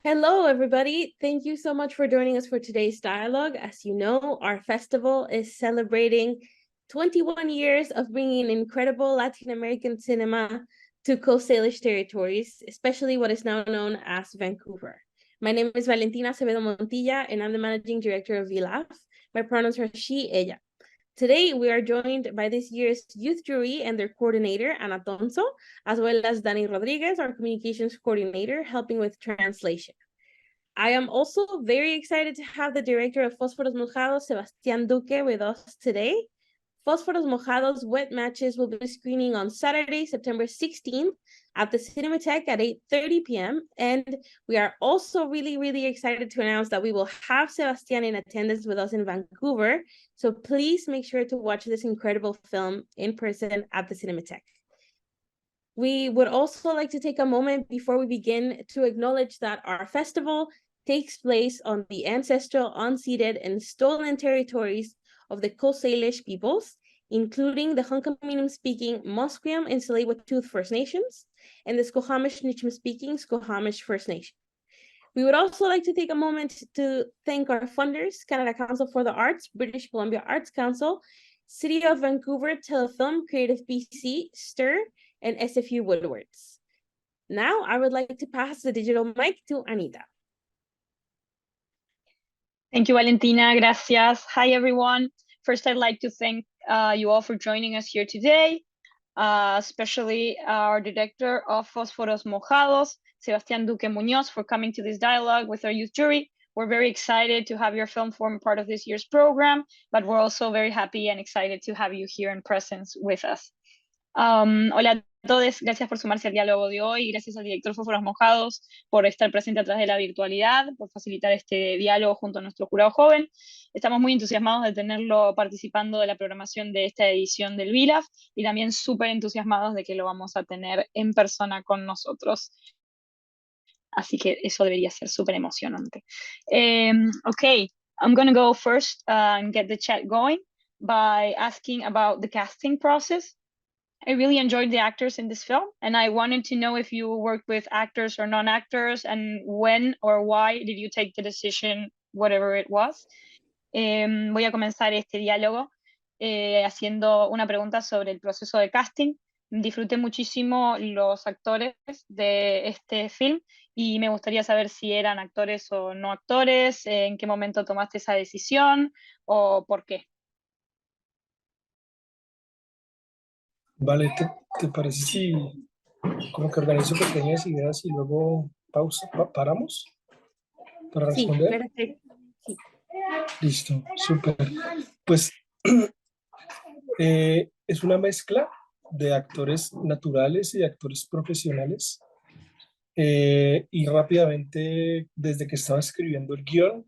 Hello, everybody. Thank you so much for joining us for today's dialogue. As you know, our festival is celebrating 21 years of bringing incredible Latin American cinema to Coast Salish territories, especially what is now known as Vancouver. My name is Valentina Acevedo Montilla, and I'm the managing director of VLAF. My pronouns are she, ella. Today, we are joined by this year's youth jury and their coordinator, Ana Tonso, as well as Dani Rodriguez, our communications coordinator, helping with translation. I am also very excited to have the director of Fósforos Mojados, Sebastián Duque, with us today. Fósforos Mojados wet matches will be screening on Saturday, September 16th at the Cinematheque at 8:30 p.m. And we are also really excited to announce that we will have Sebastián in attendance with us in Vancouver. So please make sure to watch this incredible film in person at the Cinematheque. We would also like to take a moment before we begin to acknowledge that our festival takes place on the ancestral, unceded, and stolen territories of the Coast Salish peoples, including the Hunkaminam-speaking Musqueam and Tsleil-Waututh First Nations, and the Squamish-Nitcham-speaking Squamish First Nation. We would also like to take a moment to thank our funders, Canada Council for the Arts, British Columbia Arts Council, City of Vancouver, Telefilm, Creative BC, STIR, and SFU Woodwards. Now, I would like to pass the digital mic to Anita. Thank you, Valentina. Gracias. Hi, everyone. First, I'd like to thank you all for joining us here today, especially our director of Fósforos Mojados, Sebastián Duque Muñoz, for coming to this dialogue with our youth jury. We're very excited to have your film form part of this year's program, but we're also very happy and excited to have you here in presence with us. Hola a todos, gracias por sumarse al diálogo de hoy, gracias al director Fósforos Mojados por estar presente a través de la virtualidad, por facilitar este diálogo junto a nuestro jurado joven. Estamos muy entusiasmados de tenerlo participando de la programación de esta edición del VLAF y también súper entusiasmados de que lo vamos a tener en persona con nosotros. Así que eso debería ser súper emocionante. Okay, I'm going to go first and get the chat going by asking about the casting process. I really enjoyed the actors in this film, and I wanted to know if you worked with actors or non-actors, and when or why did you take the decision, whatever it was. Voy a comenzar este diálogo haciendo una pregunta sobre el proceso de casting. Disfruté muchísimo los actores de este film y me gustaría saber si eran actores o no actores, en qué momento tomaste esa decisión o por qué. Vale, ¿te parece si como que organizo pequeñas ideas y luego paramos para responder? Sí, perfecto. Sí. Listo, súper. Pues es una mezcla de actores naturales y de actores profesionales. Y rápidamente, desde que estaba escribiendo el guión,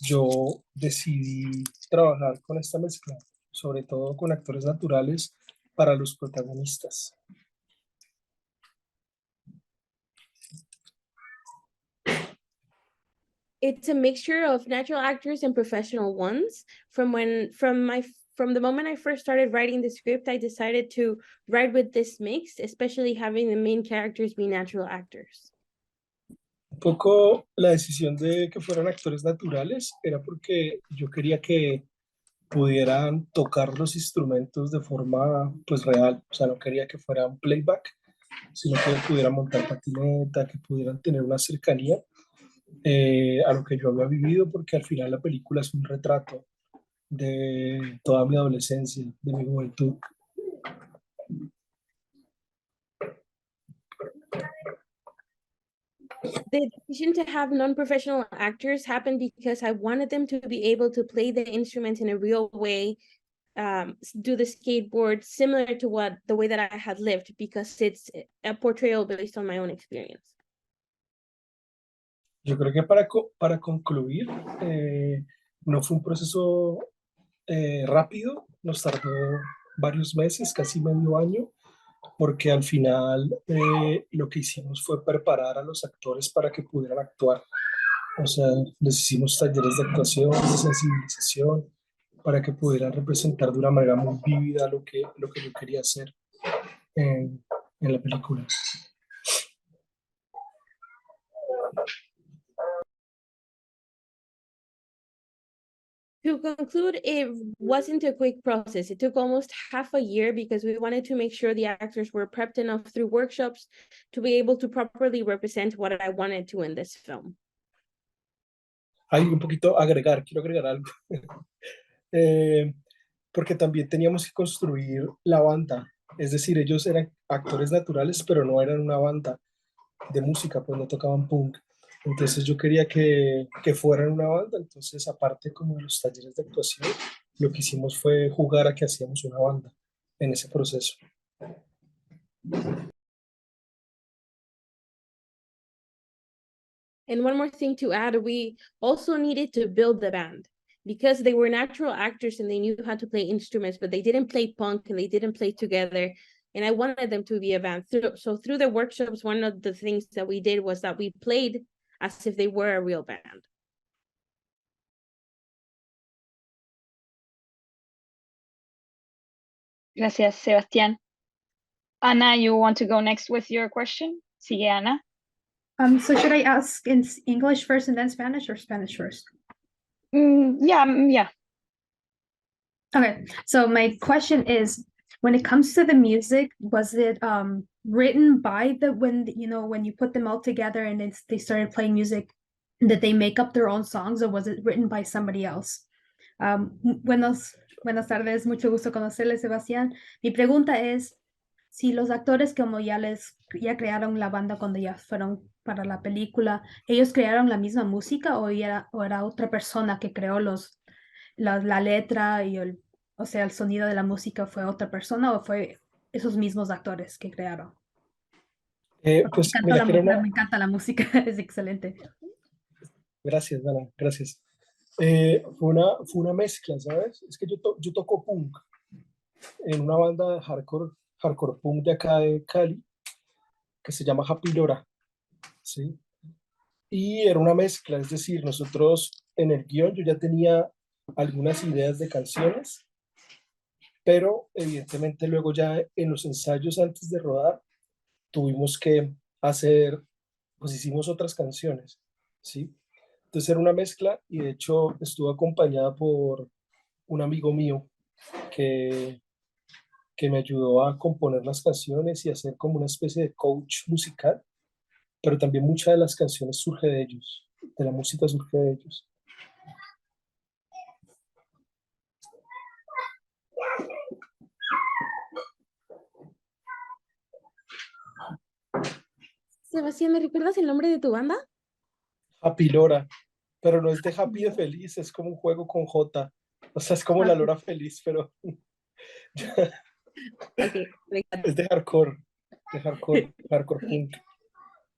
yo decidí trabajar con esta mezcla, sobre todo con actores naturales para los protagonistas. It's a mixture of natural actors and professional ones. From the moment I first started writing the script, I decided to write with this mix, especially having the main characters be natural actors. Un poco la decisión de que fueran actores naturales era porque yo quería que pudieran tocar los instrumentos de forma pues real, o sea, no quería que fuera un playback, sino que pudieran montar patineta, que pudieran tener una cercanía a lo que yo había vivido, porque al final la película es un retrato de toda mi adolescencia, de mi juventud. The decision to have non-professional actors happened because I wanted them to be able to play the instrument in a real way, do the skateboard similar to the way that I had lived, because it's a portrayal based on my own experience. Yo creo que para concluir, no fue un proceso rápido, nos tardó varios meses, casi medio año, porque al final lo que hicimos fue preparar a los actores para que pudieran actuar. O sea, les hicimos talleres de actuación, de sensibilización, para que pudieran representar de una manera muy vívida lo que yo quería hacer en la película. To conclude, it wasn't a quick process. It took almost half a year because we wanted to make sure the actors were prepped enough through workshops to be able to properly represent what I wanted to in this film. Hay un poquito quiero agregar algo. Eh, porque también teníamos que construir la banda. Es decir, ellos eran actores naturales, pero no eran una banda de música, pues no tocaban punk. Entonces yo quería que fueran una banda, entonces aparte como de los talleres de actuación, lo que hicimos fue jugar a que hacíamos una banda en ese proceso. And one more thing to add, we also needed to build the band because they were natural actors and they knew how to play instruments, but they didn't play punk and they didn't play together. And I wanted them to be a band. So through the workshops, one of the things that we did was that we played as if they were a real band. Gracias, Sebastián. Ana, you want to go next with your question? Sigue, Ana. So should I ask in English first and then Spanish, or Spanish first? Yeah. Okay, so my question is, when it comes to the music, was it written by when you put them all together and they started playing music, did they make up their own songs, or was it written by somebody else? Buenas tardes, mucho gusto conocerle, Sebastián. Mi pregunta es si los actores, como ya crearon la banda cuando ya fueron para la película, ¿ellos crearon la misma música o era otra persona que creó la letra y el sonido de la música? ¿Fue otra persona o fue esos mismos actores que crearon? Pues mira que Me encanta la música, es excelente. Gracias, Dana, gracias. Fue una mezcla, ¿sabes? Es que yo toco punk en una banda de hardcore punk de acá de Cali, que se llama Happy Lora, ¿sí? Y era una mezcla, es decir, nosotros en el guión yo ya tenía algunas ideas de canciones, pero evidentemente luego ya en los ensayos antes de rodar tuvimos que pues hicimos otras canciones, ¿sí? Entonces era una mezcla y de hecho estuve acompañada por un amigo mío que, que me ayudó a componer las canciones y hacer como una especie de coach musical, pero también muchas de las canciones surge de ellos, de la música surge de ellos. Sebastián, ¿me recuerdas el nombre de tu banda? Happy Lora, pero no es de happy de feliz, es como un juego con J. O sea, es como la Lora feliz, pero Okay. es de hardcore punk.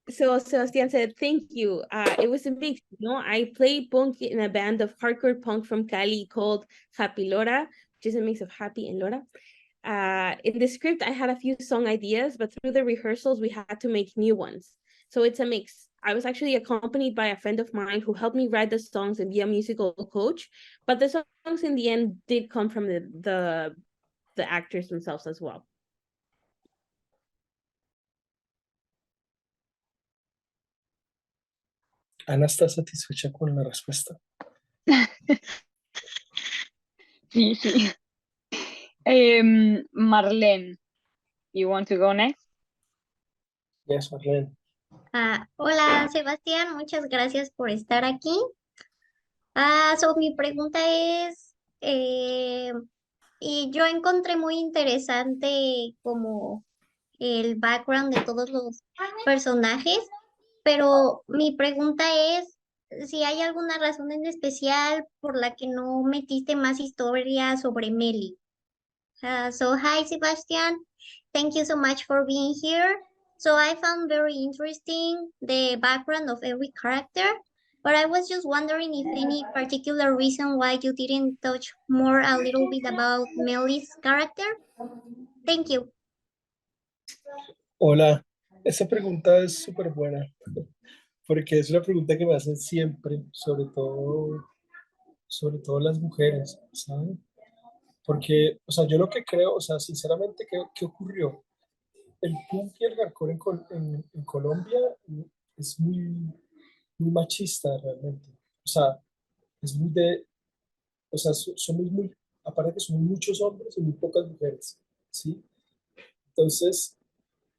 So Sebastian said, thank you. It was a mix, I play punk in a band of hardcore punk from Cali called Happy Lora, which is a mix of happy and Lora. In the script, I had a few song ideas, but through the rehearsals, we had to make new ones. So it's a mix. I was actually accompanied by a friend of mine who helped me write the songs and be a musical coach, but the songs in the end did come from the actors themselves as well. Ana está satisfecha con la respuesta. Sí. Marlene, you want to go next? Yes, Marlene. Hola, Sebastián, muchas gracias por estar aquí. Mi pregunta es, y yo encontré muy interesante como el background de todos los personajes, pero mi pregunta es si hay alguna razón en especial por la que no metiste más historia sobre Meli. Hi, Sebastian. Thank you so much for being here. So I found very interesting the background of every character, but I was just wondering if any particular reason why you didn't touch more a little bit about Melly's character. Thank you. Hola, esa pregunta es súper buena, porque es una pregunta que me hacen siempre, sobre todo las mujeres, ¿saben? Porque, o sea, yo lo que creo, o sea, sinceramente, ¿qué ocurrió? El punk y el hardcore en Colombia es muy machista realmente. O sea, es muy o sea, somos muy, aparte que somos muchos hombres y muy pocas mujeres, ¿sí? Entonces,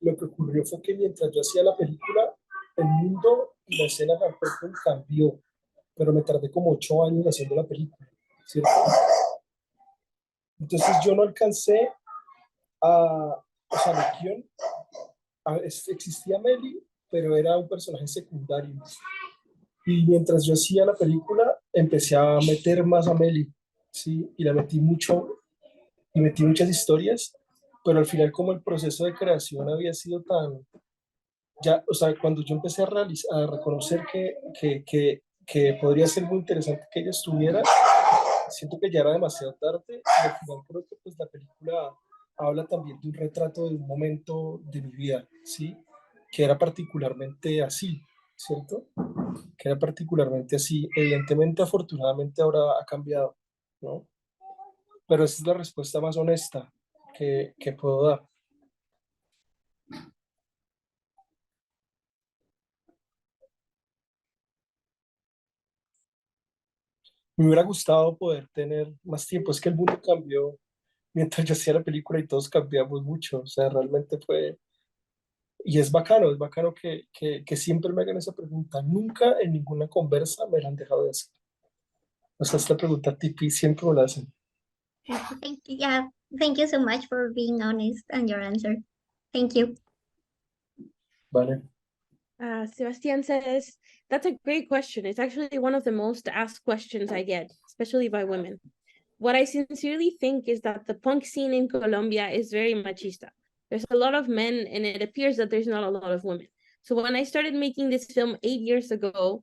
lo que ocurrió fue que mientras yo hacía la película, el mundo y la escena tampoco cambió, pero me tardé como 8 años haciendo la película, ¿cierto? Entonces yo no alcancé o sea, mi guión, existía Meli, pero era un personaje secundario. Y mientras yo hacía la película, empecé a meter más a Meli, ¿sí? Y la metí mucho, y metí muchas historias, pero al final como el proceso de creación había sido tan, ya, o sea, cuando yo empecé a reconocer que podría ser muy interesante que ella estuviera, siento que ya era demasiado tarde y al final creo que pues la película habla también de un retrato de un momento de mi vida, ¿sí? Que era particularmente así, ¿cierto? Que era particularmente así. Evidentemente, afortunadamente ahora ha cambiado, ¿no? Pero esa es la respuesta más honesta que puedo dar. Me hubiera gustado poder tener más tiempo, es que el mundo cambió mientras yo hacía la película y todos cambiamos mucho, o sea, realmente fue, y es bacano que siempre me hagan esa pregunta, nunca en ninguna conversa me la han dejado de hacer, o sea, esta pregunta tipi siempre me la hacen, Yeah, thank you so much for being honest and your answer. Thank you. ¿vale? Sebastian says, that's a great question. It's actually one of the most asked questions I get, especially by women. What I sincerely think is that the punk scene in Colombia is very machista. There's a lot of men, and it appears that there's not a lot of women. So when I started making this film 8 years ago,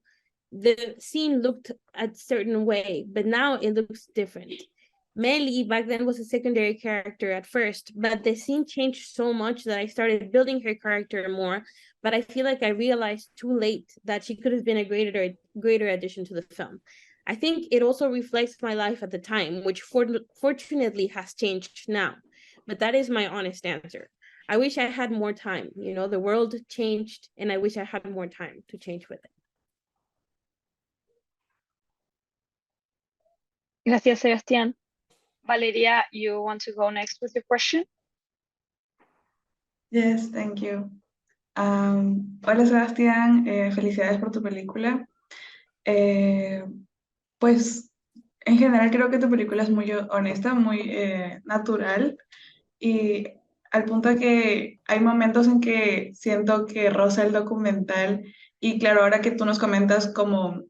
the scene looked a certain way, but now it looks different. Meli back then was a secondary character at first, but the scene changed so much that I started building her character more. But I feel like I realized too late that she could have been a greater addition to the film. I think it also reflects my life at the time, which fortunately has changed now. But that is my honest answer. I wish I had more time. You know, the world changed, and I wish I had more time to change with it. Gracias, Sebastián. Valeria, you want to go next with your question? Yes, thank you. Hola Sebastián, felicidades por tu película. Pues en general creo que tu película es muy honesta, muy natural y al punto de que hay momentos en que siento que roza el documental y claro, ahora que tú nos comentas como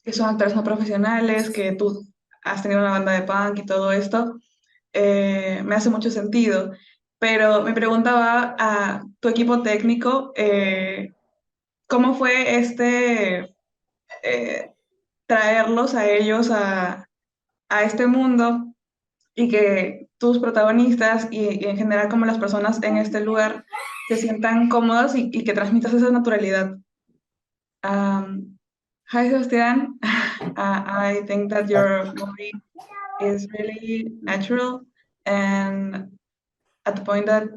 que son actores no profesionales, que tú has tenido una banda de punk y todo esto, me hace mucho sentido. Pero mi pregunta va a tu equipo técnico. ¿Cómo fue traerlos a ellos a este mundo y que tus protagonistas y en general como las personas en este lugar se sientan cómodas y que transmitas esa naturalidad? Hi, Sebastián. I think that your movie is really natural and at the point that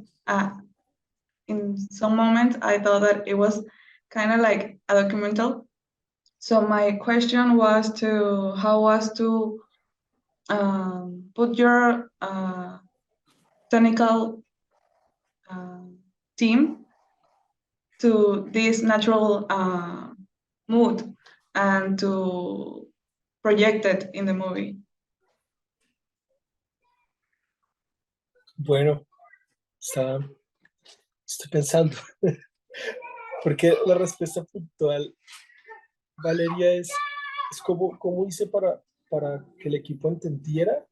in some moments I thought that it was kind of like a documental. So my question was to how was to put your technical team to this natural mood and to project it in the movie. Bueno, estoy pensando, porque la respuesta puntual, Valeria, es cómo hice para que el equipo entendiera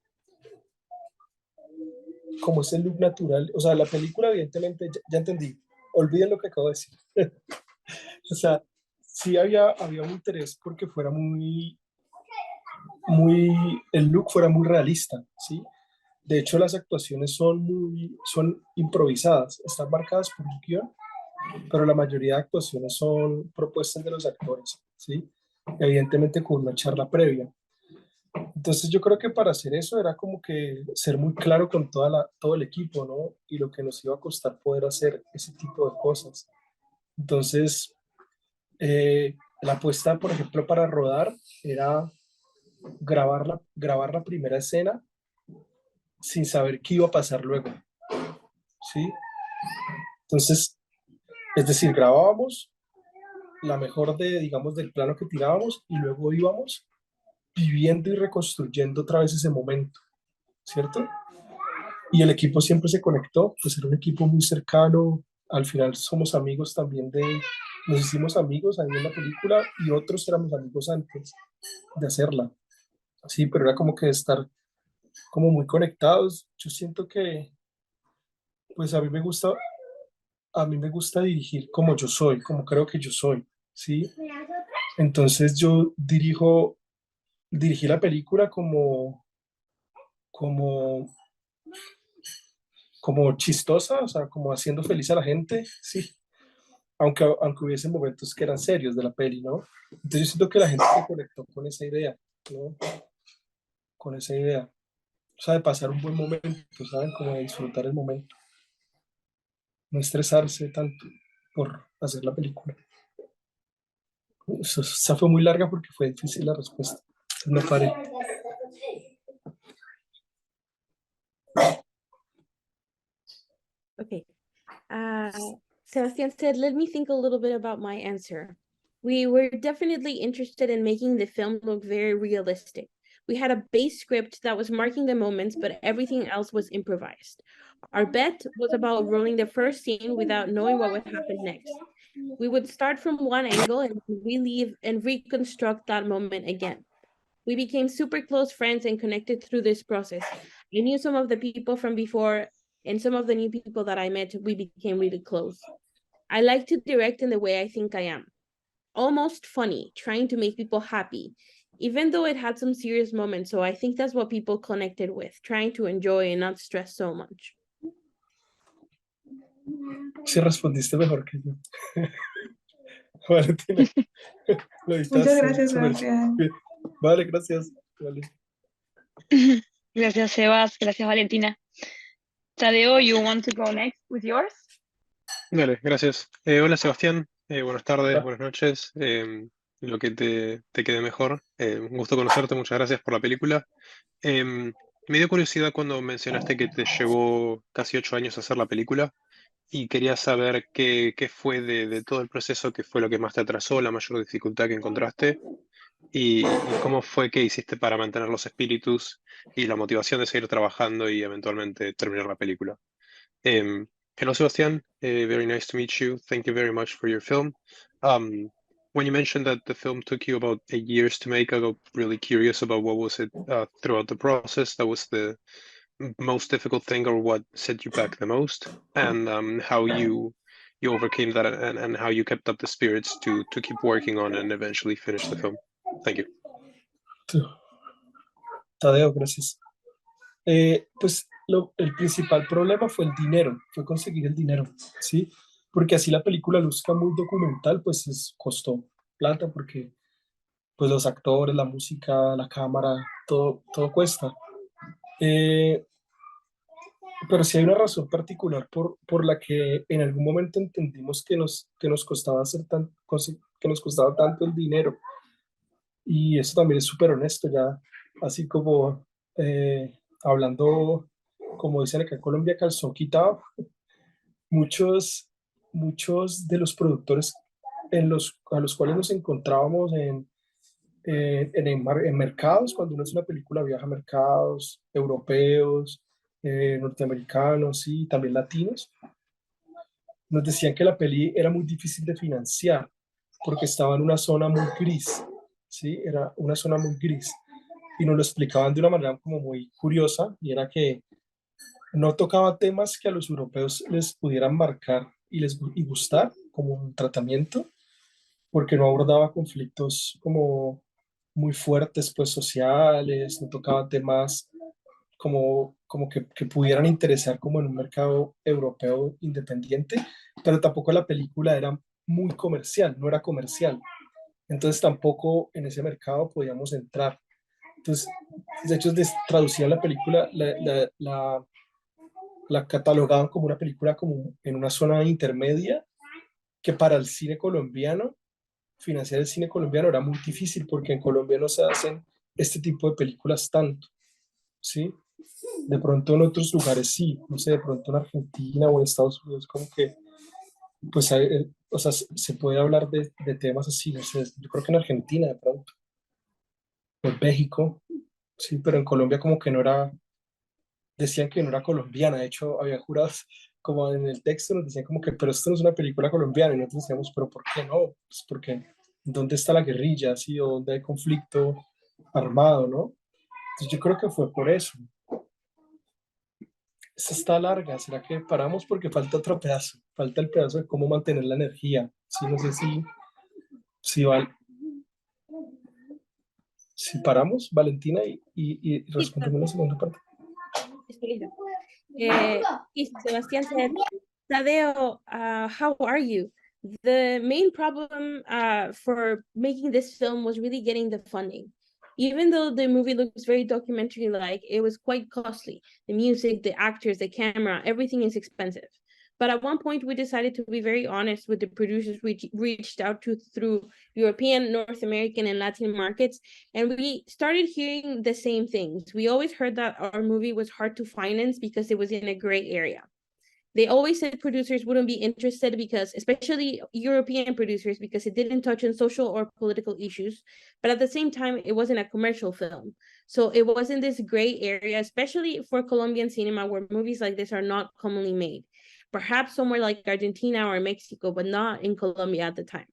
cómo es el look natural. O sea, la película, evidentemente, ya entendí. Olviden lo que acabo de decir. O sea, sí había un interés porque fuera el look fuera muy realista, ¿sí? De hecho, las actuaciones son improvisadas, están marcadas por un guión, pero la mayoría de actuaciones son propuestas de los actores, ¿sí? Evidentemente con una charla previa. Entonces yo creo que para hacer eso era como que ser muy claro con todo el equipo, ¿no? Y lo que nos iba a costar poder hacer ese tipo de cosas. Entonces, la apuesta, por ejemplo, para rodar era grabar la primera escena sin saber qué iba a pasar luego, ¿sí? Entonces, es decir, grabábamos la mejor digamos, del plano que tirábamos y luego íbamos viviendo y reconstruyendo otra vez ese momento, ¿cierto? Y el equipo siempre se conectó, pues era un equipo muy cercano, al final somos amigos también nos hicimos amigos ahí en la película y otros éramos amigos antes de hacerla, sí, pero era como que estar como muy conectados. Yo siento que, pues a mí me gusta dirigir como yo soy, como creo que yo soy, ¿sí? Entonces yo dirigí la película como, como chistosa, o sea, como haciendo feliz a la gente, sí, aunque hubiese momentos que eran serios de la peli, ¿no? Entonces yo siento que la gente se conectó con esa idea, ¿no? Con esa idea, o sea, de pasar un buen momento, ¿saben? Como de disfrutar el momento, no estresarse tanto por hacer la película. Esa fue muy larga porque fue difícil la respuesta. Entonces me paré. Okay. Sebastian said, let me think a little bit about my answer. We were definitely interested in making the film look very realistic. We had a base script that was marking the moments, but everything else was improvised. Our bet was about rolling the first scene without knowing what would happen next. We would start from one angle and relive and reconstruct that moment again. We became super close friends and connected through this process. I knew some of the people from before, and some of the new people that I met, we became really close. I like to direct in the way I think I am. Almost funny, trying to make people happy, even though it had some serious moments. So I think that's what people connected with, trying to enjoy and not stress so much. Sí respondiste mejor que yo. Valentina, lo Muchas diste gracias, súper Sebastián. bien. Vale, gracias. Vale. Gracias, Sebas. Gracias, Valentina. Tadeo, you want to go next with yours? Dale, gracias. Hola Sebastián, buenas tardes, Hola. buenas noches, lo que te quede mejor. Un gusto conocerte, muchas gracias por la película. Me dio curiosidad cuando mencionaste que te llevó casi 8 años hacer la película y quería saber qué fue de todo el proceso, qué fue lo que más te atrasó, la mayor dificultad que encontraste y cómo fue que hiciste para mantener los espíritus y la motivación de seguir trabajando y eventualmente terminar la película. Hello, Sebastian. Very nice to meet you. Thank you very much for your film. When you mentioned that the film took you about 8 years to make, I got really curious about what was it throughout the process that was the most difficult thing, or what set you back the most, and how you overcame that, and how you kept up the spirits to keep working on and eventually finish the film. Thank you. Tadeo, gracias. Pues el principal problema fue el dinero, fue conseguir el dinero, ¿sí? Porque así la película luzca muy documental, pues costó plata porque pues los actores, la música, la cámara, todo cuesta. Pero sí hay una razón particular por la que en algún momento entendimos que nos costaba que nos costaba tanto el dinero. Y eso también es súper honesto, ya así como hablando, como dicen acá en Colombia, calzón quitado, muchos de los productores a los cuales nos encontrábamos en mercados, cuando uno hace una película viaja a mercados europeos, norteamericanos y también latinos, nos decían que la peli era muy difícil de financiar porque estaba en una zona muy gris, ¿sí? Era una zona muy gris. Y nos lo explicaban de una manera como muy curiosa, y era que no tocaba temas que a los europeos les pudieran marcar y gustar, como un tratamiento, porque no abordaba conflictos como muy fuertes, pues sociales, no tocaba temas como que pudieran interesar como en un mercado europeo independiente, pero tampoco la película era muy comercial, no era comercial. Entonces tampoco en ese mercado podíamos entrar. Entonces, de hecho, traducían la película, la catalogaban como una película como en una zona intermedia, que para el cine colombiano, financiar el cine colombiano era muy difícil porque en Colombia no se hacen este tipo de películas tanto, ¿sí? De pronto en otros lugares sí, no sé, de pronto en Argentina o en Estados Unidos como que, pues, o sea, se puede hablar de temas así, no sé, yo creo que en Argentina de pronto, o en México, sí, pero en Colombia como que no era, decían que no era colombiana, de hecho había jurados, como en el texto nos decían como que, pero esto no es una película colombiana, y nosotros decíamos, pero ¿por qué no? Pues porque, ¿dónde está la guerrilla? ¿Sí? ¿O dónde hay conflicto armado, no? Entonces yo creo que fue por eso. Esta está larga, ¿será que paramos? Porque falta otro pedazo, falta el pedazo de cómo mantener la energía. Sí, no sé si, si paramos, Valentina, y Sí, claro, respondemos la segunda parte. estoy lista. Y Sebastián said, Tadeo, how are you? The main problem for making this film was really getting the funding. Even though the movie looks very documentary-like, it was quite costly. The music, the actors, the camera, everything is expensive. But at one point, we decided to be very honest with the producers we reached out to through European, North American, and Latin markets. And we started hearing the same things. We always heard that our movie was hard to finance because it was in a gray area. They always said producers wouldn't be interested because, especially European producers, because it didn't touch on social or political issues. But at the same time, it wasn't a commercial film. So it was in this gray area, especially for Colombian cinema, where movies like this are not commonly made. Perhaps somewhere like Argentina or Mexico, but not in Colombia at the time.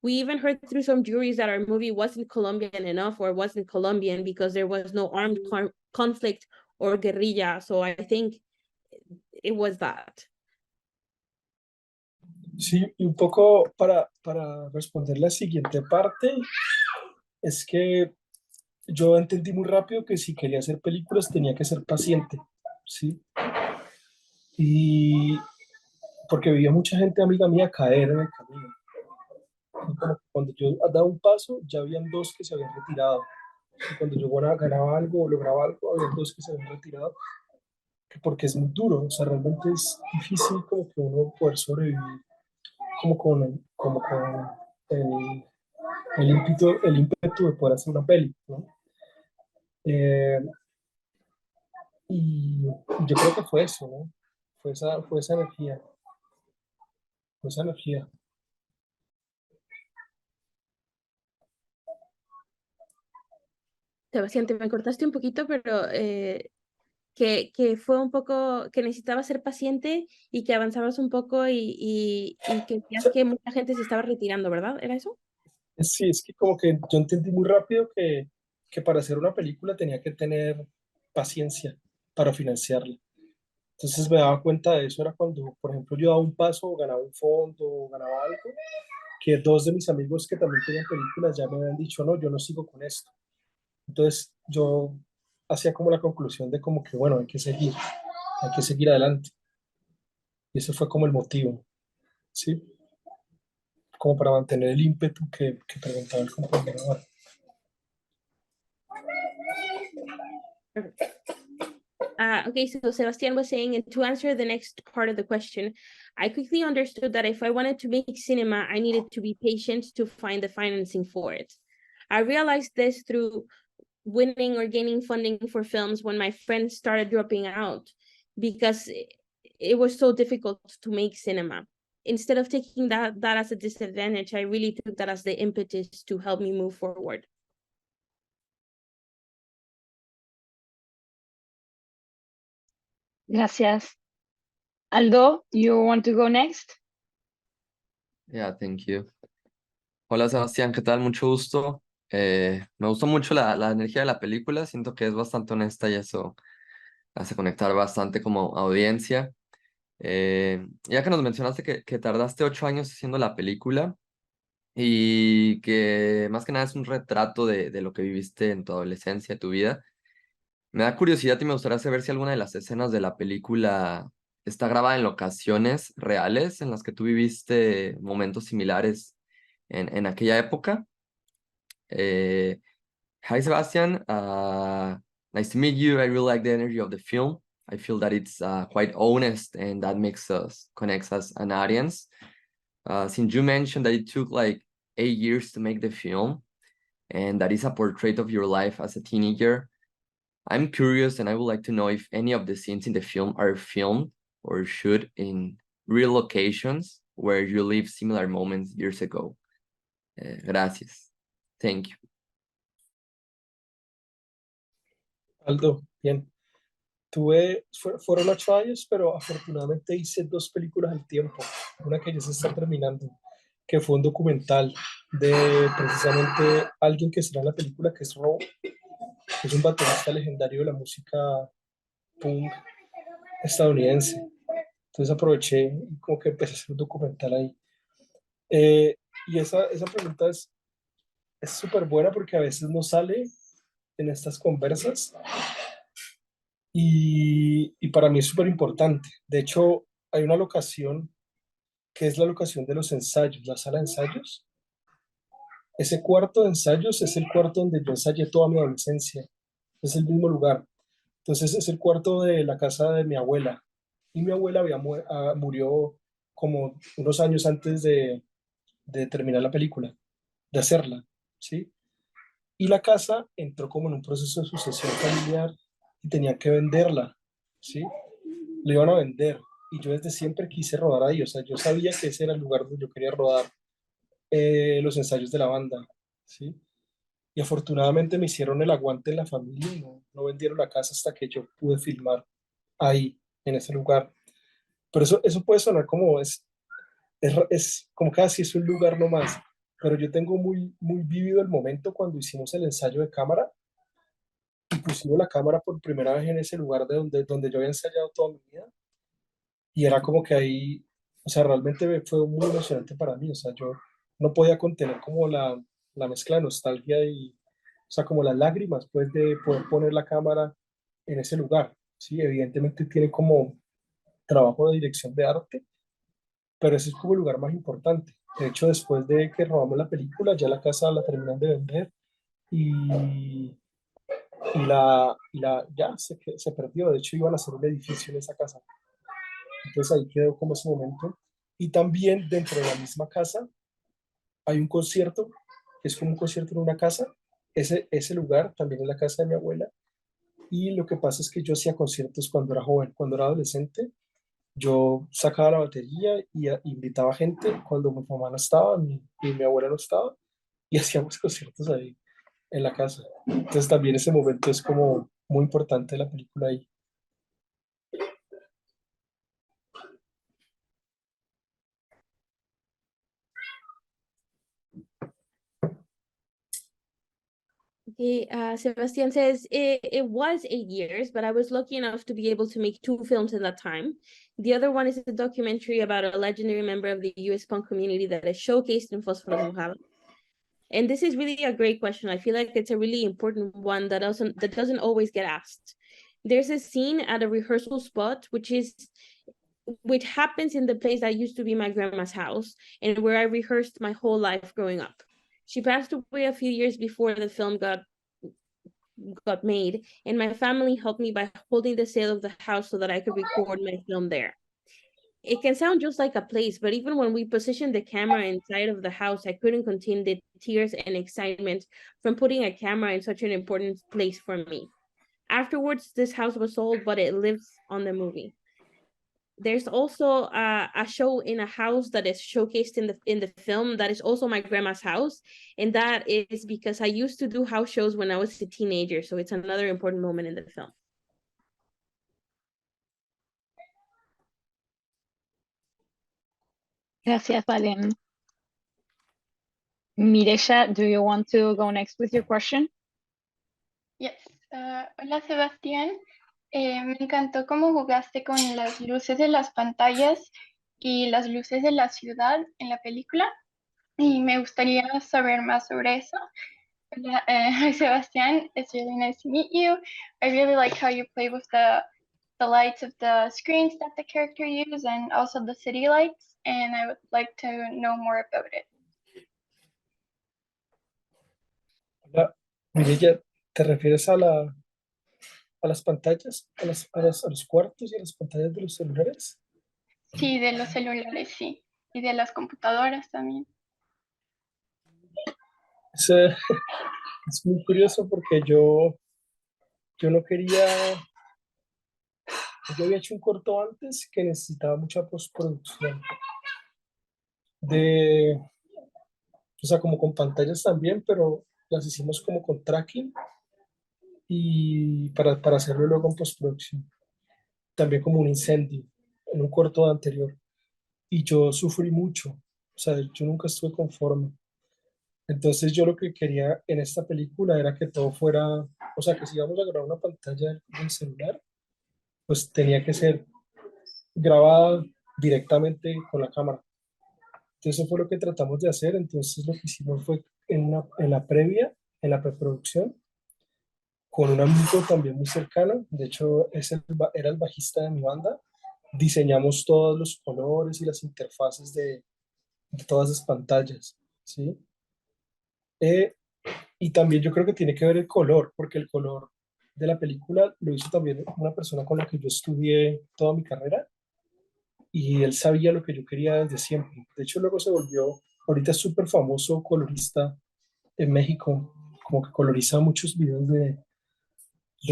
We even heard through some juries that our movie wasn't Colombian enough or wasn't Colombian because there was no armed conflict or guerrilla. So I think it was that. Sí, y un poco para responder la siguiente parte, es que yo entendí muy rápido que si quería hacer películas tenía que ser paciente, ¿sí? Y porque veía mucha gente amiga mía caer en el camino. Y como que cuando yo daba un paso, ya habían dos que se habían retirado. Y cuando yo ganaba algo o lograba algo, habían dos que se habían retirado. Porque es muy duro, o sea, realmente es difícil como que uno poder sobrevivir como con el ímpetu de poder hacer una peli, ¿no? Y yo creo que fue eso, ¿no? Fue esa energía, fue esa energía. Sebastián, te me cortaste un poquito, pero que fue un poco, que necesitabas ser paciente y que avanzabas un poco y que O veías sea, que mucha gente se estaba retirando, ¿verdad? ¿Era eso? sí, es que como que yo entendí muy rápido que para hacer una película tenía que tener paciencia para financiarla. Entonces me daba cuenta de eso, era cuando, por ejemplo, yo daba un paso, ganaba un fondo, ganaba algo, que dos de mis amigos que también tenían películas ya me habían dicho, no, yo no sigo con esto. Entonces yo hacía como la conclusión de como que, bueno, hay que seguir adelante. Y ese fue como el motivo, ¿sí? Como para mantener el ímpetu que preguntaba el compañero ahora. Okay, so Sebastian was saying, and to answer the next part of the question, I quickly understood that if I wanted to make cinema, I needed to be patient to find the financing for it. I realized this through winning or gaining funding for films when my friends started dropping out because it was so difficult to make cinema. Instead of taking that as a disadvantage, I really took that as the impetus to help me move forward. Gracias. Aldo, you want to go next? Yeah, thank you. Hola Sebastián, ¿qué tal? Mucho gusto. Me gustó mucho la energía de la película, siento que es bastante honesta y eso hace conectar bastante como audiencia. Ya que nos mencionaste que tardaste 8 años haciendo la película y que más que nada es un retrato de lo que viviste en tu adolescencia, tu vida, me da curiosidad y me gustaría saber si alguna de las escenas de la película está grabada en locaciones reales en las que tú viviste momentos similares en aquella época. Hi, Sebastian. Nice to meet you. I really like the energy of the film. I feel that it's quite honest and that connects us an audience. Since you mentioned that it took like 8 years to make the film, and that is a portrait of your life as a teenager. I'm curious, and I would like to know if any of the scenes in the film are filmed or shot in real locations where you lived similar moments years ago. Gracias. Thank you. Aldo, bien. Fueron 8 años, pero afortunadamente hice 2 películas al tiempo. Una que ya se está terminando, que fue un documental de precisamente alguien que será en la película, que es Ro, que es un baterista legendario de la música punk estadounidense. Entonces aproveché y como que empecé a hacer un documental ahí. Y esa pregunta es súper buena porque a veces no sale en estas conversas y para mí es súper importante. De hecho, hay una locación que es la locación de los ensayos, la sala de ensayos. Ese cuarto de ensayos es el cuarto donde yo ensayé toda mi adolescencia. Es el mismo lugar. Entonces es el cuarto de la casa de mi abuela. Y mi abuela murió como unos años antes de terminar la película, de hacerla, ¿sí? Y la casa entró como en un proceso de sucesión familiar y tenían que venderla, ¿sí? Le iban a vender. Y yo desde siempre quise rodar ahí. O sea, yo sabía que ese era el lugar donde yo quería rodar los ensayos de la banda, ¿sí? Y afortunadamente me hicieron el aguante en la familia y no vendieron la casa hasta que yo pude filmar ahí, en ese lugar. Pero eso puede sonar como es como que así es un lugar nomás, pero yo tengo muy vívido el momento cuando hicimos el ensayo de cámara y pusimos la cámara por primera vez en ese lugar donde yo había ensayado toda mi vida y era como que ahí, o sea, realmente fue muy emocionante para mí, o sea, yo no podía contener como la mezcla de nostalgia y, o sea, como las lágrimas, pues, de poder poner la cámara en ese lugar, ¿sí? Evidentemente tiene como trabajo de dirección de arte, pero ese es como el lugar más importante. De hecho, después de que robamos la película, ya la casa la terminan de vender y, ya se perdió. De hecho, iban a hacer un edificio en esa casa. Entonces ahí quedó como ese momento. Y también dentro de la misma casa hay un concierto, que es como un concierto en una casa. Ese lugar también es la casa de mi abuela. Y lo que pasa es que yo hacía conciertos cuando era joven, cuando era adolescente. Yo sacaba la batería y invitaba gente cuando mi mamá no estaba y mi abuela no estaba y hacíamos conciertos ahí en la casa. Entonces también ese momento es como muy importante de la película ahí. Okay, Sebastian says it was 8 years, but I was lucky enough to be able to make 2 films in that time. The other one is a documentary about a legendary member of the US punk community that is showcased in Fósforos Mojados. And this is really a great question. I feel like it's a really important one that doesn't always get asked. There's a scene at a rehearsal spot which happens in the place that used to be my grandma's house and where I rehearsed my whole life growing up. She passed away a few years before the film got made, and my family helped me by holding the sale of the house so that I could record my film there. It can sound just like a place, but even when we positioned the camera inside of the house, I couldn't contain the tears and excitement from putting a camera in such an important place for me. Afterwards, this house was sold, but it lives on the movie. There's also a show in a house that is showcased in the film that is also my grandma's house, and that is because I used to do house shows when I was a teenager, so it's another important moment in the film. Gracias, Valen. Mireya, do you want to go next with your question? Yes. Hola, Sebastián. Me encantó cómo jugaste con las luces de las pantallas y las luces de la ciudad en la película. Y me gustaría saber más sobre eso. Hola, hi, Sebastián. It's really nice to meet you. I really like how you play with the lights of the screens that the character use and also the city lights. And I would like to know more about it. Hola, Mireya, ¿te refieres a las pantallas, a los cuartos y a las pantallas de los celulares? Sí, de los celulares, sí. Y de las computadoras también. Es muy curioso porque yo no quería, yo había hecho un corto antes que necesitaba mucha postproducción, de, o sea, como con pantallas también, pero las hicimos como con tracking y para hacerlo luego en postproducción. También como un incendio en un corto anterior. Y yo sufrí mucho, o sea, yo nunca estuve conforme. Entonces yo lo que quería en esta película era que todo fuera, o sea, que si íbamos a grabar una pantalla del celular, pues tenía que ser grabada directamente con la cámara. Entonces eso fue lo que tratamos de hacer. Entonces lo que hicimos fue en la previa, en la preproducción, con un amigo también muy cercano, de hecho era el bajista de mi banda, diseñamos todos los colores y las interfaces de todas las pantallas, ¿sí? Eh, y también yo creo que tiene que ver el color, porque el color de la película lo hizo también una persona con la que yo estudié toda mi carrera y él sabía lo que yo quería desde siempre. De hecho, luego se volvió, ahorita es súper famoso colorista en México, como que coloriza muchos videos de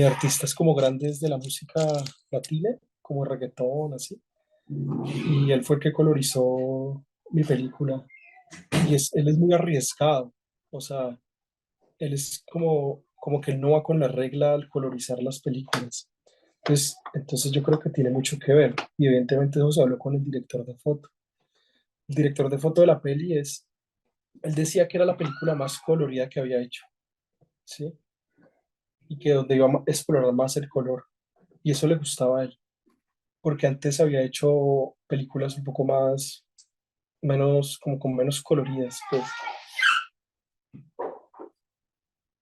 artistas como grandes de la música latina, como reggaetón, así. Y él fue el que colorizó mi película. Y él es muy arriesgado, o sea, él es como que él no va con la regla al colorizar las películas. Entonces yo creo que tiene mucho que ver. Y evidentemente eso se habló con el director de foto. El director de foto de la peli él decía que era la película más colorida que había hecho, ¿sí? Y que donde iba a explorar más el color. Y eso le gustaba a él, porque antes había hecho películas un poco más, menos, como con menos coloridas, pues.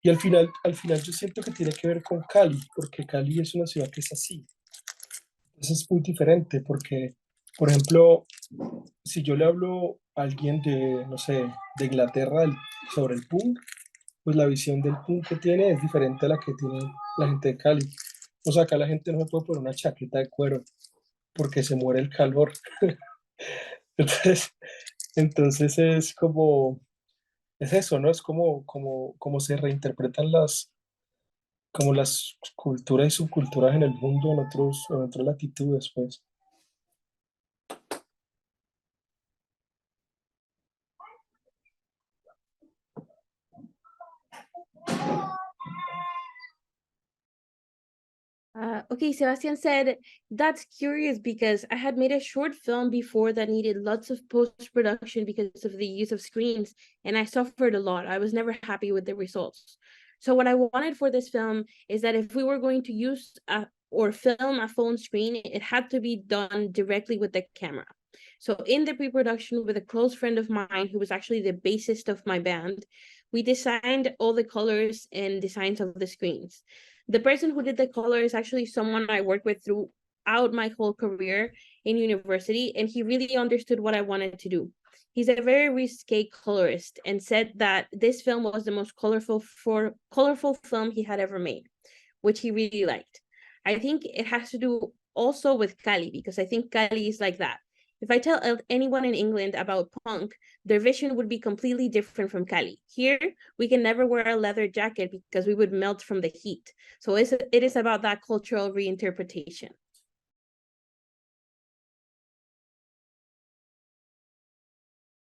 Y al final yo siento que tiene que ver con Cali, porque Cali es una ciudad que es así. Entonces es muy diferente, porque, por ejemplo, si yo le hablo a alguien de, no sé, de Inglaterra sobre el punk, pues la visión del punk que tiene es diferente a la que tiene la gente de Cali. O sea, acá la gente no se puede poner una chaqueta de cuero porque se muere el calor. Entonces, entonces es eso, ¿no? Es como se reinterpretan como las culturas y subculturas en el mundo en otras latitudes, pues. Okay, Sebastian said, that's curious because I had made a short film before that needed lots of post-production because of the use of screens, and I suffered a lot. I was never happy with the results. So what I wanted for this film is that if we were going to use or film a phone screen, it had to be done directly with the camera. So in the pre-production with a close friend of mine who was actually the bassist of my band, we designed all the colors and designs of the screens. The person who did the color is actually someone I worked with throughout my whole career in university, and he really understood what I wanted to do. He's a very risque colorist and said that this film was the most colorful film he had ever made, which he really liked. I think it has to do also with Cali, because I think Cali is like that. If I tell anyone in England about punk, their vision would be completely different from Cali. Here, we can never wear a leather jacket because we would melt from the heat. So it is about that cultural reinterpretation.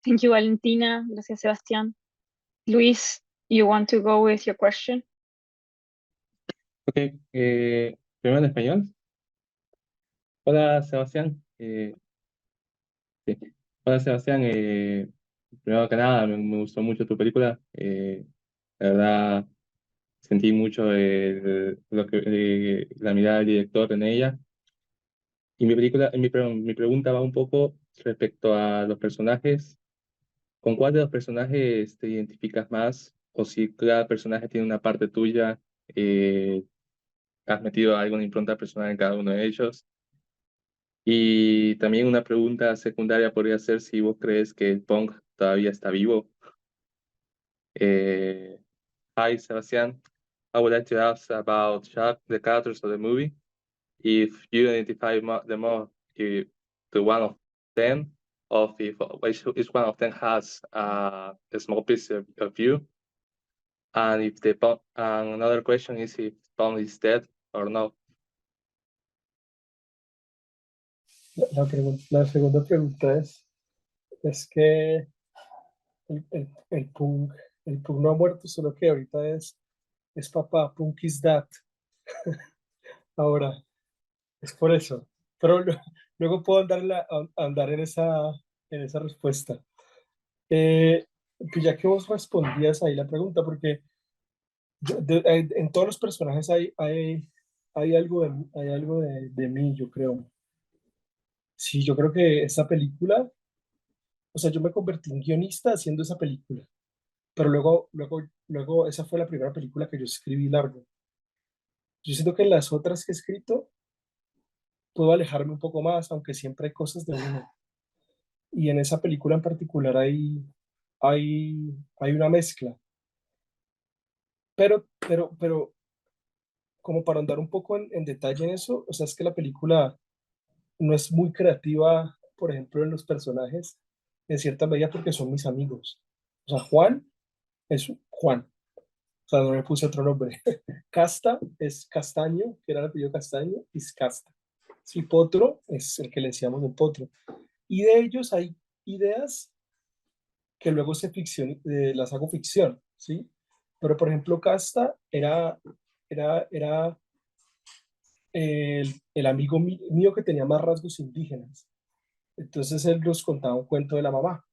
Thank you, Valentina. Gracias, Sebastián. Luis, you want to go with your question? Ok, primero en español. Hola, Sebastián. Sí. Hola, Sebastián. Primero que nada, me gustó mucho tu película. La verdad, sentí mucho la mirada del director en ella. Y mi pregunta va un poco respecto a los personajes. ¿Con cuál de los personajes te identificas más? O si cada personaje tiene una parte tuya, has metido alguna impronta personal en cada uno de ellos. Y también una pregunta secundaria podría ser si vos crees que el punk todavía está vivo. Hi, Sebastian. I would like to ask about Chuck, the characters of the movie. If you identify them more to one of them, or if each one of them has a small piece of you. And if and another question is if Punk is dead or no. La segunda pregunta es que el Punk, no ha muerto, solo que ahorita es papá, Punk is that. Ahora, es por eso. Pero luego puedo andar en esa respuesta. Pues ya que vos respondías ahí la pregunta, porque en todos los personajes hay algo de mí, yo creo. Sí, yo creo que esa película, o sea, yo me convertí en guionista haciendo esa película, pero luego esa fue la primera película que yo escribí largo. Yo siento que en las otras que he escrito puedo alejarme un poco más, aunque siempre hay cosas de uno. Y en esa película en particular hay una mezcla. Pero, como para andar un poco en detalle en eso, o sea, es que la película no es muy creativa, por ejemplo, en los personajes, en cierta medida porque son mis amigos. O sea, Juan es Juan, o sea, no le puse otro nombre. Casta es Castaño, que era el apellido Castaño, y es Casta. Sí, Potro es el que le decíamos el Potro. Y de ellos hay ideas que luego las hago ficción, ¿sí? Pero, por ejemplo, Casta era el amigo mío que tenía más rasgos indígenas. Entonces él nos contaba un cuento de la mamá.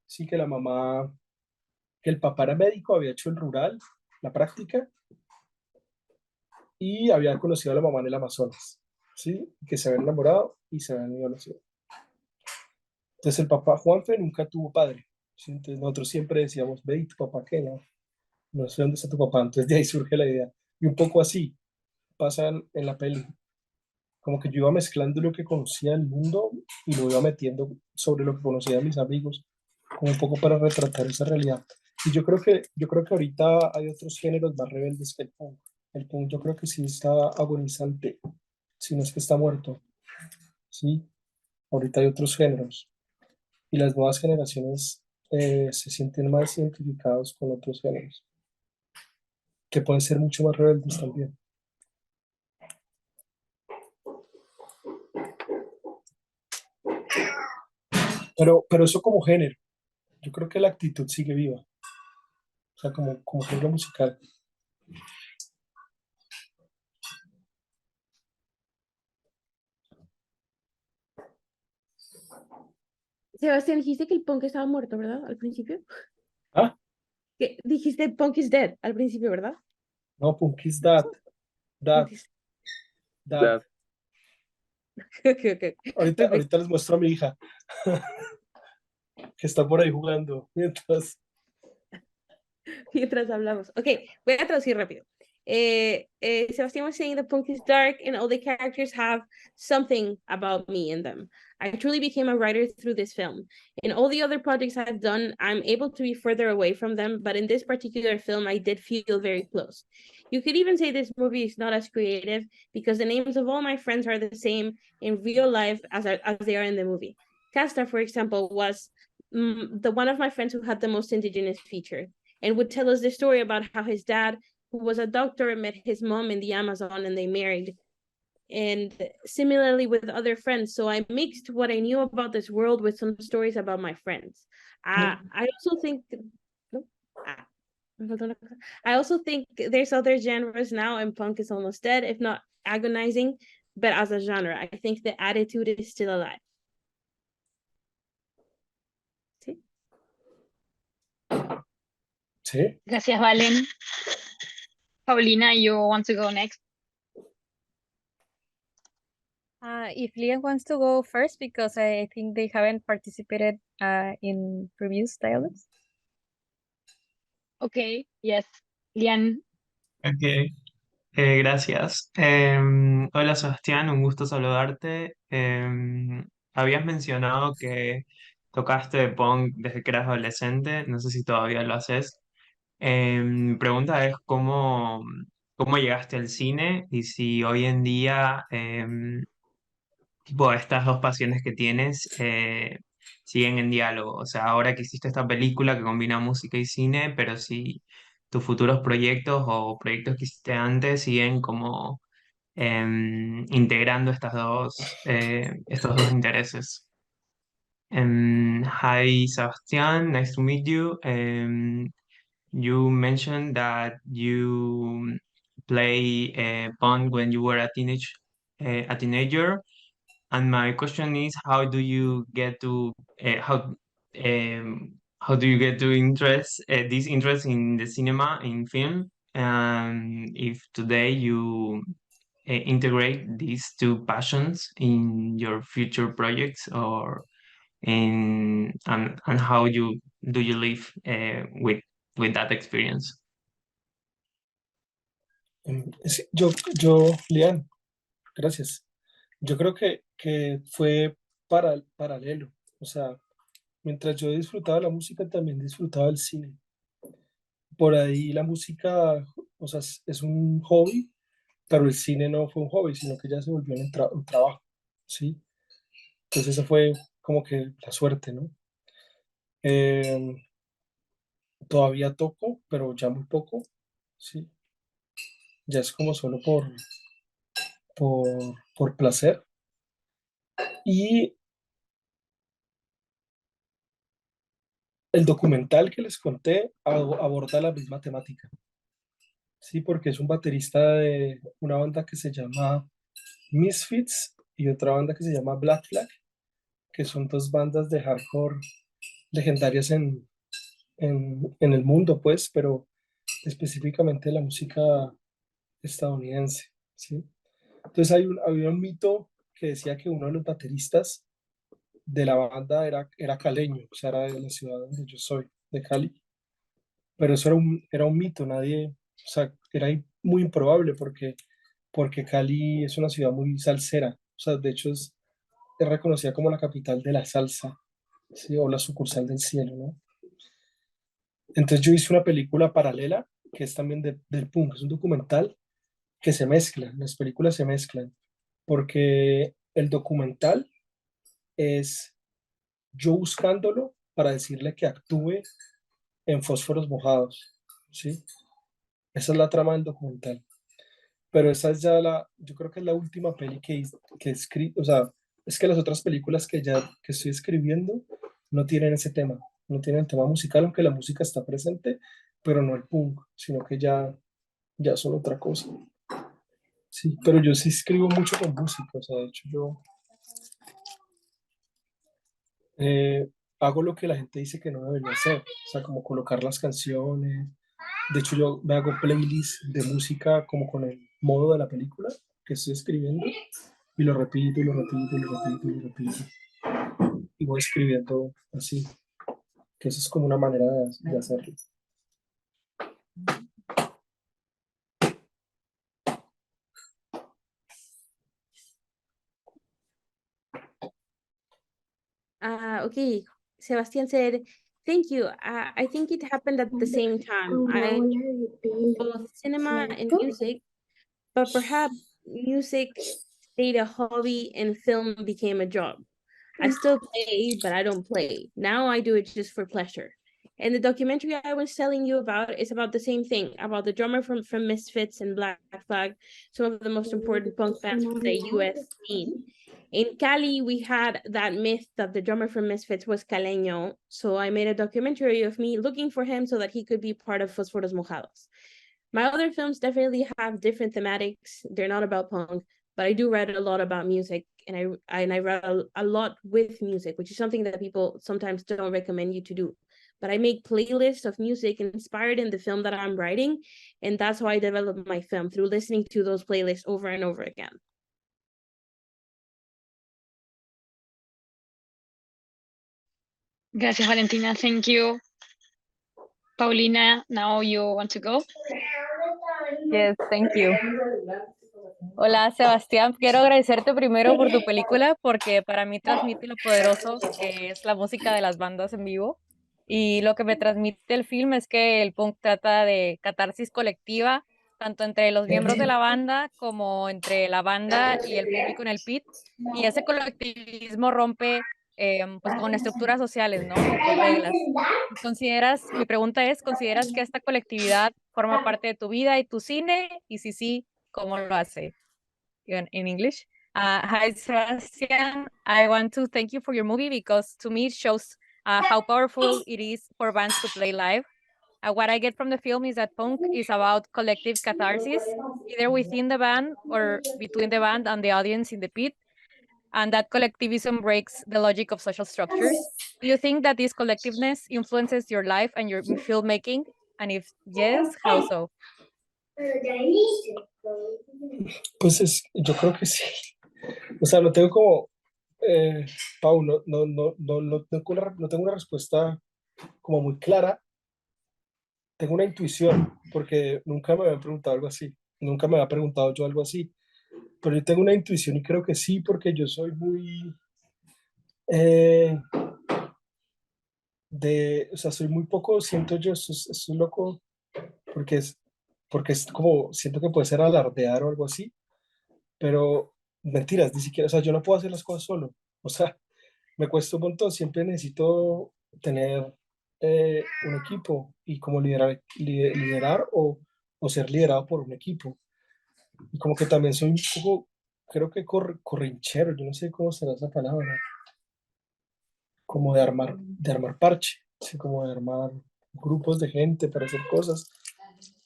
Sí, que el papá era médico, había hecho el rural, la práctica, y había conocido a la mamá en el Amazonas, ¿sí? Que se habían enamorado y se habían ido a la ciudad. Entonces el papá Juanfe nunca tuvo padre, ¿sí? Entonces nosotros siempre decíamos, ve, ¿y tu papá qué? No sé dónde está tu papá. Entonces de ahí surge la idea. Y un poco así pasa en la peli. Como que yo iba mezclando lo que conocía del mundo y lo iba metiendo sobre lo que conocía de mis amigos, como un poco para retratar esa realidad. Y yo creo que ahorita hay otros géneros más rebeldes que el punk. El punk yo creo que sí está agonizante, si no es que está muerto. Sí, ahorita hay otros géneros. Y las nuevas generaciones se sienten más identificados con otros géneros, que pueden ser mucho más rebeldes también. Pero eso como género, yo creo que la actitud sigue viva, o sea, como género musical. Sebastián, dijiste que el punk estaba muerto, ¿verdad? Al principio. Ah, Que dijiste punk is dead al principio, ¿verdad? no, punk is that, Punk is- That. Ok, ok. Perfecto. Ahorita les muestro a mi hija, que está por ahí jugando, Mientras hablamos. Ok, voy a traducir rápido. Sebastian was saying the punk is dark and all the characters have something about me in them. I truly became a writer through this film. In all the other projects I've done, I'm able to be further away from them, but in this particular film, I did feel very close. You could even say this movie is not as creative because the names of all my friends are the same in real life as they are in the movie. Casta, for example, was the one of my friends who had the most indigenous feature and would tell us the story about how his dad, who was a doctor, met his mom in the Amazon and they married. And similarly with other friends. So I mixed what I knew about this world with some stories about my friends. I also think I also think there's other genres now and punk is almost dead, if not agonizing, but as a genre, I think the attitude is still alive. ¿Sí? Sí. Gracias, Valen. Paulina, you want to go next? If Liam wants to go first, because I think they haven't participated in previous dialogues. Okay, yes. Lian. Ok, gracias. Hola Sebastián, un gusto saludarte. Habías mencionado que tocaste punk desde que eras adolescente, no sé si todavía lo haces. Mi pregunta es cómo llegaste al cine y si hoy en día, tipo, estas dos pasiones que tienes siguen en diálogo. O sea, ahora que hiciste esta película que combina música y cine, pero si tus futuros proyectos o proyectos que hiciste antes siguen como integrando estos dos intereses. Hi, Sebastian, nice to meet you. You mentioned that you play Pong when you were a teenager, and my question is, how do you get to how do you get to this interest in the cinema, in film, and if today you integrate these two passions in your future projects, or and how do you live with that experience? Lian, gracias. Yo creo que fue paralelo. O sea, mientras yo disfrutaba la música, también disfrutaba el cine. Por ahí la música, o sea, es un hobby, pero el cine no fue un hobby, sino que ya se volvió un trabajo, ¿sí? Entonces eso fue como que la suerte, ¿no? Eh, Todavía toco, pero ya muy poco, ¿sí? Ya es como solo por placer. Y el documental que les conté aborda la misma temática, ¿sí? Porque es un baterista de una banda que se llama Misfits y otra banda que se llama Black Flag, que son dos bandas de hardcore legendarias en el mundo, pues, pero específicamente la música estadounidense, ¿sí? Entonces había un mito que decía que uno de los bateristas de la banda era caleño, o sea, era de la ciudad donde yo soy, de Cali, pero eso era un mito, nadie, o sea, era muy improbable porque Cali es una ciudad muy salsera, o sea, de hecho es reconocida como la capital de la salsa, ¿sí? O la sucursal del cielo, ¿no? Entonces yo hice una película paralela que es también del punk, es un documental que se mezcla, las películas se mezclan, porque el documental es yo buscándolo para decirle que actúe en Fósforos Mojados, ¿sí? Esa es la trama del documental. Pero esa es ya yo creo que es la última peli que escribí, o sea, es que las otras películas que estoy escribiendo no tienen ese tema, no tienen el tema musical, aunque la música está presente, pero no el punk, sino que ya son otra cosa. Sí, pero yo sí escribo mucho con música, o sea, de hecho yo hago lo que la gente dice que no debería hacer, o sea, como colocar las canciones. De hecho, yo me hago playlists de música como con el modo de la película que estoy escribiendo y lo repito y lo repito y lo repito y lo repito. Y voy escribiendo así, que eso es como una manera de hacerlo. Okay, Sebastian said, thank you. I think it happened at the same time. I both cinema and music, but perhaps music stayed a hobby and film became a job. I still play, but I don't play. Now I do it just for pleasure. And the documentary I was telling you about is about the same thing, about the drummer from Misfits and Black Flag, some of the most important punk bands from the US scene. In Cali, we had that myth that the drummer from Misfits was caleño. So I made a documentary of me looking for him so that he could be part of Fosforos Mojados. My other films definitely have different thematics. They're not about punk, but I do read a lot about music, and I read a lot with music, which is something that people sometimes don't recommend you to do. But I make playlists of music inspired in the film that I'm writing, and that's how I develop my film, through listening to those playlists over and over again. Gracias, Valentina. Thank you. Paulina, now you want to go? Yes, thank you. Hola, Sebastián. Quiero agradecerte primero por tu película porque para mí transmite lo poderoso que es la música de las bandas en vivo. Y lo que me transmite el film es que el punk trata de catarsis colectiva, tanto entre los miembros de la banda como entre la banda y el público en el pit. Y ese colectivismo rompe pues con estructuras sociales, ¿no? Y con reglas. Mi pregunta es, ¿consideras que esta colectividad forma parte de tu vida y tu cine? Y si sí, ¿cómo lo hace? In English. Hi, Sebastian. I want to thank you for your movie because to me it shows how powerful it is for bands to play live. What I get from the film is that punk is about collective catharsis, either within the band or between the band and the audience in the pit, and that collectivism breaks the logic of social structures. Do you think that this collectiveness influences your life and your filmmaking? And if yes, how so? Pues yo creo que sí. O sea, lo tengo como, Pau, no tengo una respuesta como muy clara. Tengo una intuición, porque nunca me habían preguntado algo así. Nunca me había preguntado yo algo así. Pero yo tengo una intuición y creo que sí, porque yo soy muy, o sea, soy muy poco, siento yo, esto es loco, porque es como, siento que puede ser alardear o algo así, pero mentiras, ni siquiera, o sea, yo no puedo hacer las cosas solo. O sea, me cuesta un montón, siempre necesito tener un equipo y como liderar o ser liderado por un equipo. Y como que también soy un poco, creo que corrinchero, yo no sé cómo será esa palabra, como de armar parche, así como de armar grupos de gente para hacer cosas.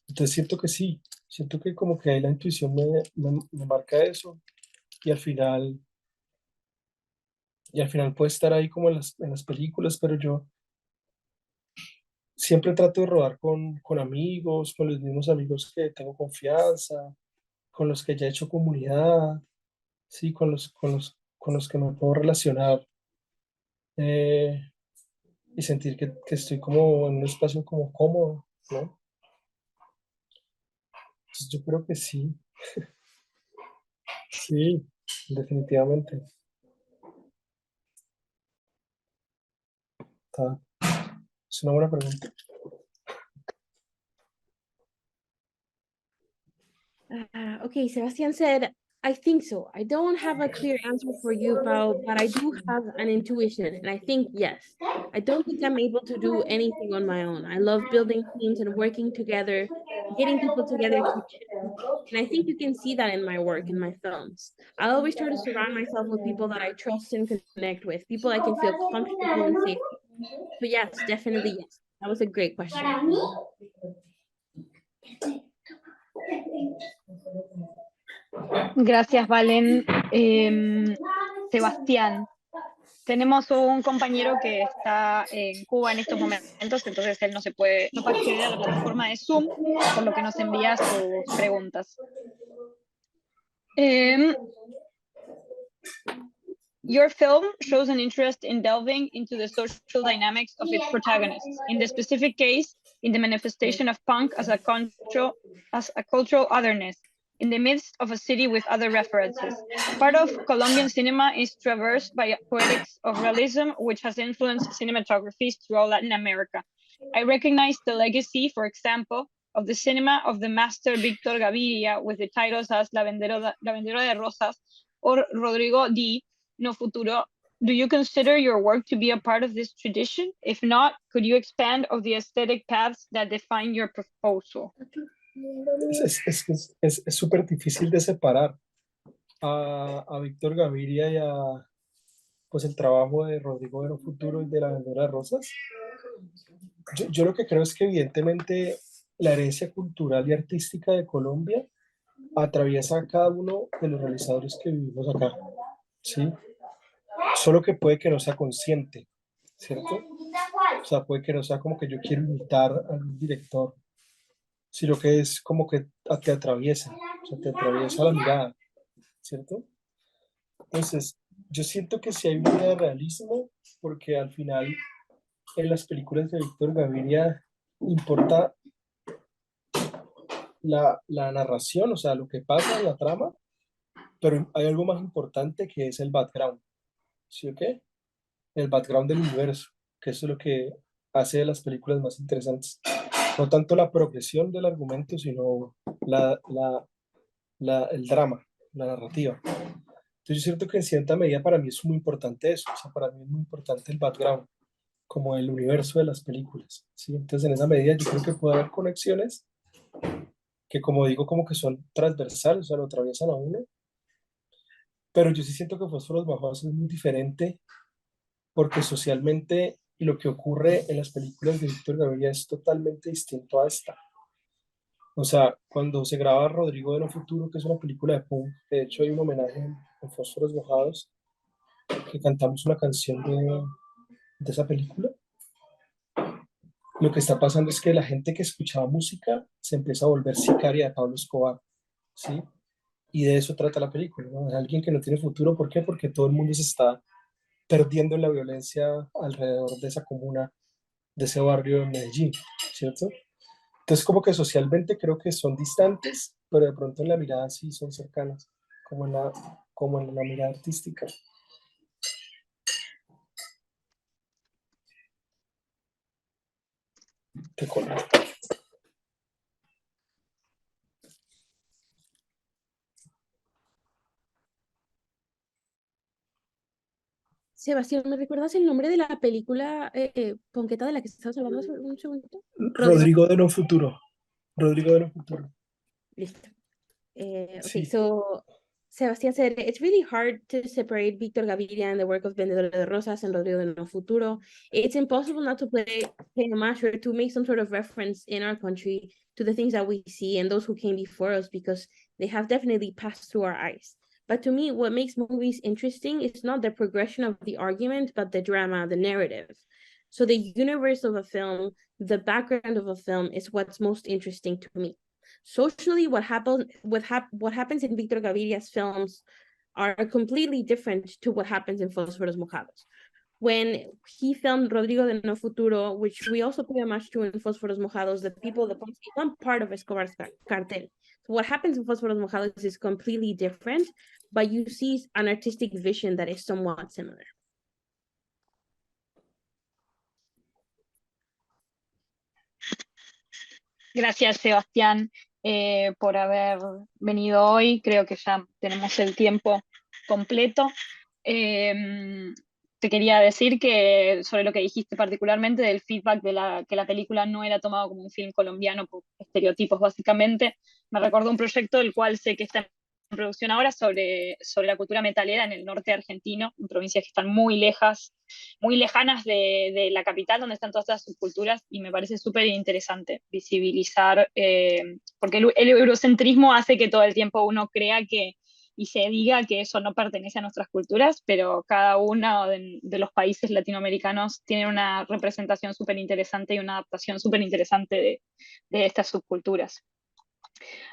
Entonces siento que sí, siento que como que ahí la intuición me marca eso y al final puede estar ahí como en las películas, pero yo siempre trato de rodar con amigos, con los mismos amigos que tengo confianza, con los que ya he hecho comunidad, sí, con los que me puedo relacionar eh, y sentir que estoy como en un espacio como cómodo, ¿no? Entonces yo creo que sí, sí, definitivamente. Es una buena pregunta. Okay, Sebastian said, I think so. I don't have a clear answer for you, Pau, but I do have an intuition, and I think yes. I don't think I'm able to do anything on my own. I love building teams and working together, getting people together to chill. And I think you can see that in my work, in my films. I always try to surround myself with people that I trust and connect with, people I can feel comfortable and safe with. So yes, definitely yes. That was a great question. Gracias, Valen. Sebastián, tenemos un compañero que está en Cuba en estos momentos, entonces él no puede acceder a la plataforma de Zoom, por lo que nos envía sus preguntas. Your film shows an interest in delving into the social dynamics of its protagonists, in the specific case, in the manifestation of punk as a cultural otherness, in the midst of a city with other references. Part of Colombian cinema is traversed by poetics of realism, which has influenced cinematographies throughout Latin America. I recognize the legacy, for example, of the cinema of the master Víctor Gaviria, with the titles as La Vendedora de Rosas or Rodrigo D. No Futuro. Do you consider your work to be a part of this tradition? If not, could you expand on the aesthetic paths that define your proposal? Es súper difícil de separar a Víctor Gaviria y a pues el trabajo de Rodrigo de No Futuro y de La Vendedora de Rosas. Yo lo que creo es que evidentemente la herencia cultural y artística de Colombia atraviesa a cada uno de los realizadores que vivimos acá, ¿sí? Solo que puede que no sea consciente, ¿cierto? O sea, puede que no sea como que yo quiero imitar a un director, sino que es como que te atraviesa, o sea, te atraviesa la mirada, ¿cierto? Entonces, yo siento que sí hay una idea de realismo, porque al final en las películas de Víctor Gaviria importa la narración, o sea, lo que pasa en la trama, pero hay algo más importante que es el background, ¿sí o qué? El background del universo, que eso es lo que hace de las películas más interesantes. No tanto la progresión del argumento, sino el drama, la narrativa. Entonces yo siento que en cierta medida para mí es muy importante eso, o sea, para mí es muy importante el background, como el universo de las películas, ¿sí? Entonces en esa medida yo creo que puede haber conexiones que como digo como que son transversales, o sea, lo atraviesan a uno, pero yo sí siento que Fósforos Mojados es muy diferente porque socialmente lo que ocurre en las películas de Víctor Gaviria es totalmente distinto a esta. O sea, cuando se graba Rodrigo de No Futuro, que es una película de punk, de hecho hay un homenaje en Fósforos Mojados, que cantamos una canción de esa película. Lo que está pasando es que la gente que escuchaba música se empieza a volver sicaria de Pablo Escobar, ¿sí? Y de eso trata la película, ¿no? Es alguien que no tiene futuro. ¿Por qué? Porque todo el mundo se está perdiendo en la violencia alrededor de esa comuna, de ese barrio de Medellín, ¿cierto? Entonces, como que socialmente creo que son distantes, pero de pronto en la mirada sí son cercanas, como en la mirada artística. Te conozco. Sebastián, ¿me recuerdas el nombre de la película Ponqueta de la que estabas hablando hace un segundito? Rodrigo de No Futuro. Rodrigo de No Futuro. Listo. Okay, Sí. so Sebastián said it's really hard to separate Víctor Gaviria and the work of Vendedor de Rosas and Rodrigo de No Futuro. It's impossible not to pay homage or to make some sort of reference in our country to the things that we see and those who came before us because they have definitely passed through our eyes. But to me, what makes movies interesting is not the progression of the argument, but the drama, the narrative. So the universe of a film, the background of a film is what's most interesting to me. Socially, what happens in Víctor Gaviria's films are completely different to what happens in Fósforos Mojados. When he filmed Rodrigo de No Futuro, which we also pay homage to in Fósforos Mojados, the people that become part of Escobar's cartel. So what happens in Fósforos Mojados is completely different, but you see an artistic vision that is somewhat similar. Gracias, Sebastián, por haber venido hoy. Creo que ya tenemos el tiempo completo. Te quería decir que sobre lo que dijiste particularmente del feedback de que la película no era tomado como un film colombiano por estereotipos, básicamente, me recordó un proyecto del cual sé que está en producción ahora sobre la cultura metalera en el norte argentino, en provincias que están muy lejanas de la capital, donde están todas las subculturas, y me parece súper interesante visibilizar, porque el eurocentrismo hace que todo el tiempo uno crea y se diga que eso no pertenece a nuestras culturas, pero cada uno de los países latinoamericanos tiene una representación súper interesante y una adaptación súper interesante de estas subculturas.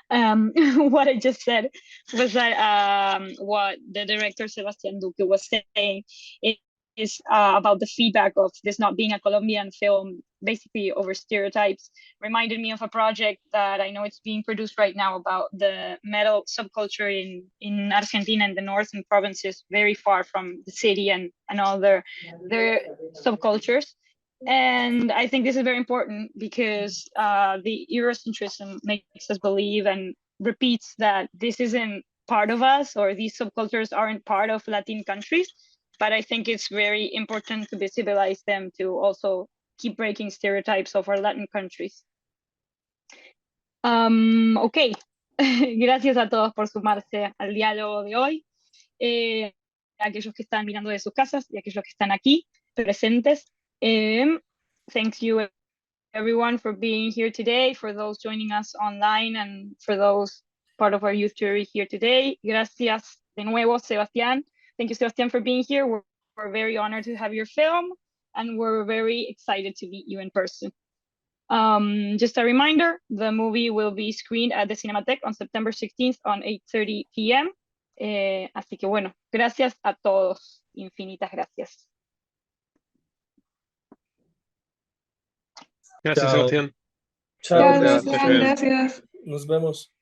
What I just said was that what the director Sebastián Duque was saying is about the feedback of this not being a Colombian film, basically over stereotypes, reminded me of a project that I know it's being produced right now about the metal subculture in Argentina and the northern provinces, very far from the city and all their subcultures. And I think this is very important because the Eurocentrism makes us believe and repeats that this isn't part of us, or these subcultures aren't part of Latin countries. But I think it's very important to visibilize them, to also keep breaking stereotypes of our Latin countries. Ok, gracias a todos por sumarse al diálogo de hoy. Aquellos que están mirando de sus casas y aquellos que están aquí presentes. Thanks you everyone for being here today, for those joining us online and for those part of our youth jury here today. Gracias de nuevo, Sebastián. Thank you, Sebastián, for being here. We're very honored to have your film, and we're very excited to meet you in person. Just a reminder, the movie will be screened at the Cinematheque on September 16th on 8:30 p.m. Así que bueno, gracias a todos, infinitas gracias. Gracias, Chao. Sebastián. Chao, Chao, gracias. Sebastián, gracias. Nos vemos.